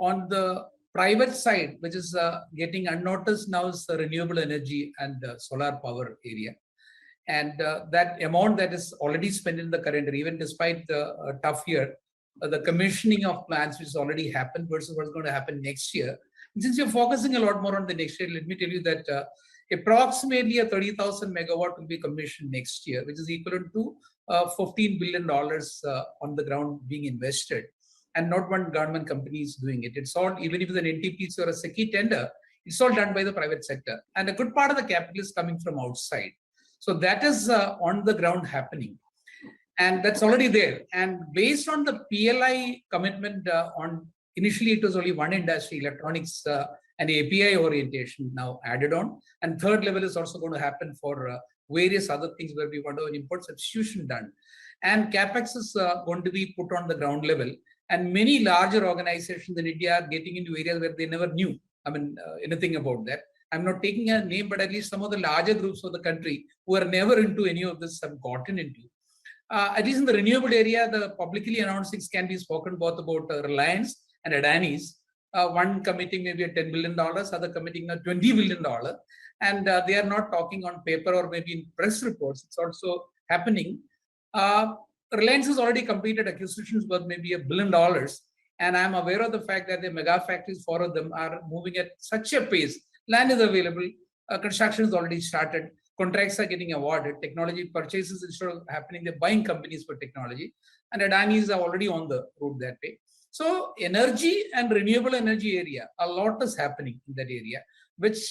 On the private side, which is getting unnoticed now, is the renewable energy and solar power area. And that amount that is already spent in the current year, even despite the tough year, the commissioning of plants which has already happened versus what's going to happen next year. And since you're focusing a lot more on the next year, let me tell you that approximately a 30,000 megawatt will be commissioned next year, which is equivalent to $15 billion on the ground being invested. And not one government company is doing it. It's all, even if it's an NTPC or a SECI tender, it's all done by the private sector. And a good part of the capital is coming from outside. So that is on the ground happening. And that's already there. And based on the PLI commitment initially it was only one industry, electronics and API orientation now added on. And third level is also going to happen for various other things where we want to import substitution done. And CapEx is going to be put on the ground level. And many larger organizations in India are getting into areas where they never knew, anything about that. I'm not taking a name, but at least some of the larger groups of the country who are never into any of this have gotten into. At least in the renewable area, the publicly announced things can be spoken both about Reliance and Adani's. One committing maybe a $10 billion, other committing a $20 billion. And they are not talking on paper or maybe in press reports. It's also happening. Reliance has already completed acquisitions worth maybe $1 billion. And I'm aware of the fact that the mega factories, 4 of them, are moving at such a pace. Land is available, construction is already started, contracts are getting awarded, technology purchases instead of happening, they're buying companies for technology, and Adani's are already on the road that way. So energy and renewable energy area, a lot is happening in that area, which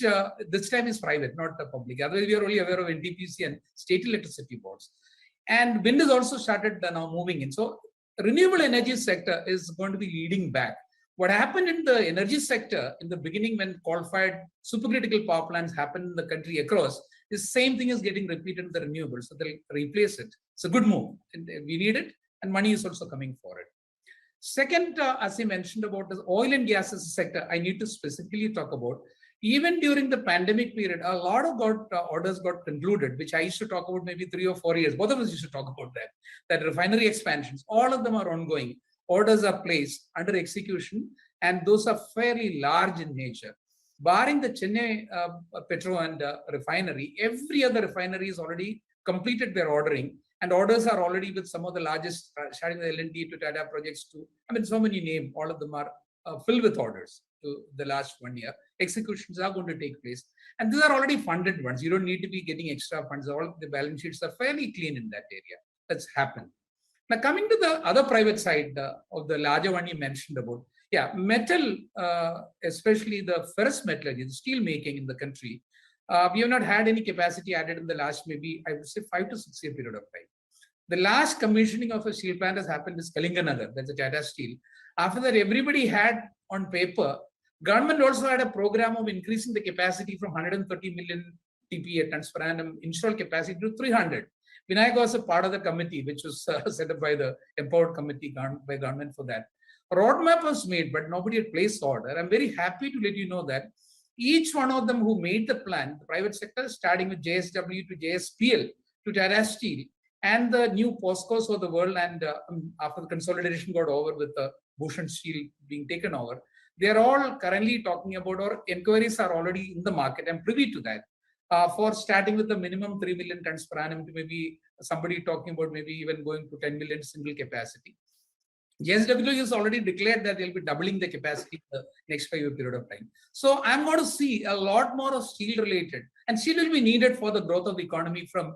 this time is private, not the public. Otherwise, we are only aware of NTPC and state electricity boards. And wind has also started now moving in. So renewable energy sector is going to be leading back. What happened in the energy sector in the beginning when coal-fired supercritical power plants happened in the country across, the same thing is getting repeated in the renewables. So they'll replace it. It's a good move. And we need it, and money is also coming for it. Second, as I mentioned about the oil and gas as a sector, I need to specifically talk about. Even during the pandemic period, a lot of orders got concluded, which I used to talk about maybe 3 or 4 years. Both of us used to talk about that refinery expansions. All of them are ongoing. Orders are placed under execution, and those are fairly large in nature. Barring the Chennai Petro and refinery, every other refinery has already completed their ordering, and orders are already with some of the largest, starting with L&T to Tata projects to, so many names, all of them are filled with orders to the last 1 year. Executions are going to take place. And these are already funded ones. You don't need to be getting extra funds. All the balance sheets are fairly clean in that area. That's happened. Now, coming to the other private side of the larger one you mentioned about, metal, especially the ferrous metallurgy, the steel making in the country, we have not had any capacity added in the last maybe, I would say, 5 to 6 year period of time. The last commissioning of a steel plant has happened in Kalinganagar, that's a Tata Steel. After that, everybody had on paper, government also had a program of increasing the capacity from 130 million TPA tons per annum installed capacity to 300. Vinayak was a part of the committee, which was set up by the empowered committee by government for that. A roadmap was made, but nobody had placed order. I'm very happy to let you know that each one of them who made the plan, the private sector, starting with JSW to JSPL to Tata Steel, and the new POSCOs of the world, and after the consolidation got over with the Bhushan Steel being taken over, they are all currently talking about, or inquiries are already in the market. I'm privy to that. For starting with the minimum 3 million tons per annum to maybe somebody talking about maybe even going to 10 million single capacity. JSW has already declared that they'll be doubling the capacity in the next 5 year period of time. So I'm going to see a lot more of steel related, and steel will be needed for the growth of the economy from,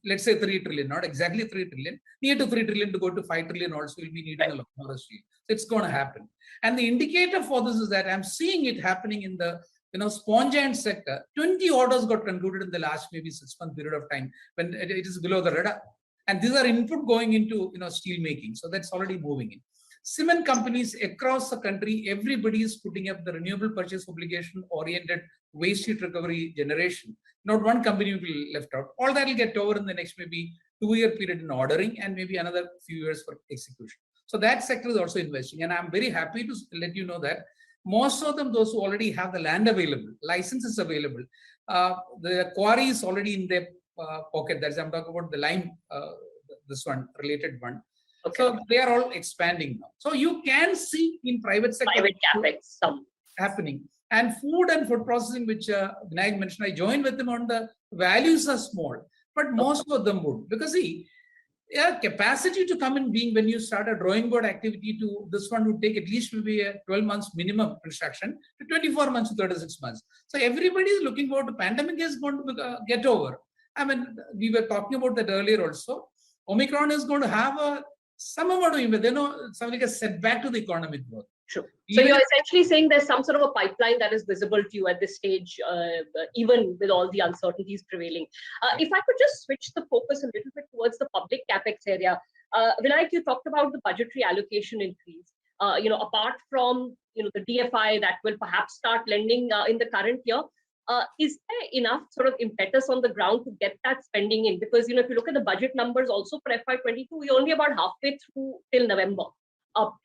let's say 3 trillion, not exactly 3 trillion, near to 3 trillion to go to 5 trillion also will be needing a lot more of steel. So it's going to happen. And the indicator for this is that I'm seeing it happening in the sponge iron sector. 20 orders got concluded in the last maybe 6 month period of time when it is below the radar. And these are input going into steel making. So that's already moving in. Cement companies across the country, everybody is putting up the renewable purchase obligation oriented waste heat recovery generation. Not one company will be left out. All that will get over in the next maybe 2 year period in ordering and maybe another few years for execution. So that sector is also investing. And I'm very happy to let you know that most of them, those who already have the land available, licenses available, the quarry is already in their pocket. That's I'm talking about the lime, this one, related one. Okay. So they are all expanding now. So you can see in private sector Private capex some happening. And food and food processing, which Vinayak mentioned, I joined with them on the values are small, but most of them would. Because see, capacity to come in being when you start a drawing board activity to this one would take at least maybe a 12 months minimum construction to 24 months to 36 months. So everybody is looking forward to pandemic is going to get over. I mean, we were talking about that earlier also. Omicron is going to have some amount of, something like a setback to the economic growth. Sure. So you're essentially saying there's some sort of a pipeline that is visible to you at this stage, even with all the uncertainties prevailing. If I could just switch the focus a little bit towards the public capex area, Vinayak, you talked about the budgetary allocation increase. Apart from the DFI that will perhaps start lending in the current year, is there enough sort of impetus on the ground to get that spending in? Because if you look at the budget numbers also for FY22, we're only about halfway through till November.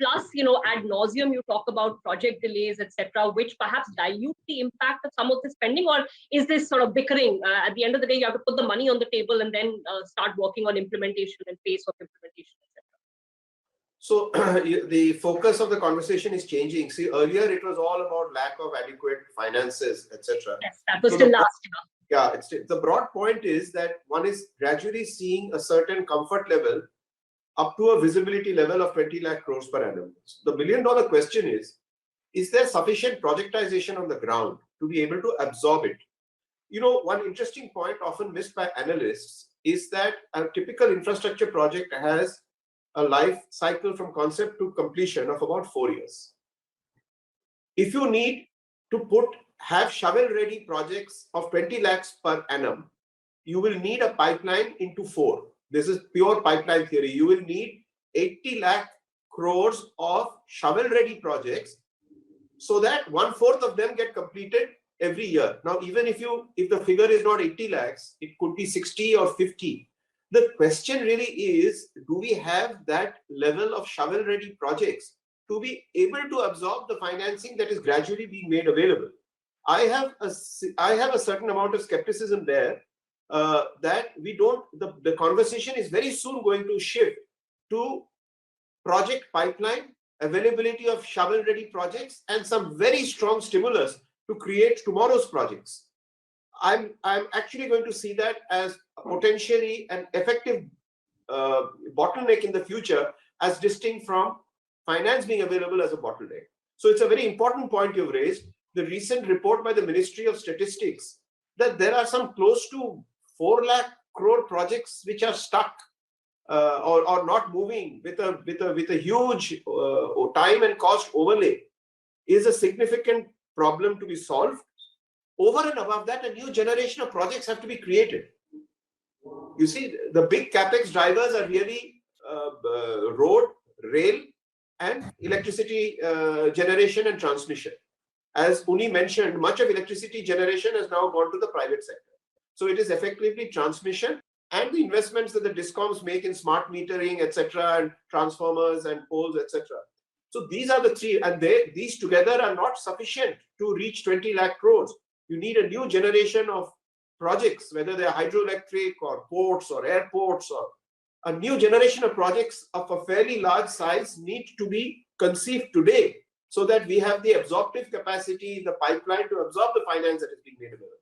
Plus, ad nauseum, you talk about project delays, etc., which perhaps dilute the impact of some of the spending, or is this sort of bickering? At the end of the day, you have to put the money on the table and then start working on implementation and pace of implementation, etc. So the focus of the conversation is changing. See, earlier it was all about lack of adequate finances, etc. Yes, that was still last year. Yeah, the broad point is that one is gradually seeing a certain comfort level up to a visibility level of 20 lakh crores per annum. The million-dollar question is there sufficient projectization on the ground to be able to absorb it? One interesting point often missed by analysts is that a typical infrastructure project has a life cycle from concept to completion of about 4 years. If you need to have shovel-ready projects of 20 lakhs per annum, you will need a pipeline into 4. This is pure pipeline theory. You will need 80 lakh crores of shovel-ready projects so that 1/4 of them get completed every year. Now, even if the figure is not 80 lakhs, it could be 60 or 50. The question really is, do we have that level of shovel-ready projects to be able to absorb the financing that is gradually being made available? I have a certain amount of skepticism there. That we don't, the conversation is very soon going to shift to project pipeline, availability of shovel-ready projects, and some very strong stimulus to create tomorrow's projects. I'm actually going to see that as potentially an effective bottleneck in the future, as distinct from finance being available as a bottleneck. So it's a very important point you've raised. The recent report by the Ministry of Statistics that there are some close to 4 lakh crore projects which are stuck or not moving with a huge time and cost overlay is a significant problem to be solved. Over and above that, a new generation of projects have to be created. You see, the big capex drivers are really road, rail, and electricity generation and transmission. As Uni mentioned, much of electricity generation has now gone to the private sector. So it is effectively transmission and the investments that the discoms make in smart metering, etc., and transformers and poles, etc. So these are the three, and these together are not sufficient to reach 20 lakh crores. You need a new generation of projects, whether they are hydroelectric or ports or airports, or a new generation of projects of a fairly large size need to be conceived today so that we have the absorptive capacity, the pipeline to absorb the finance that is being made available.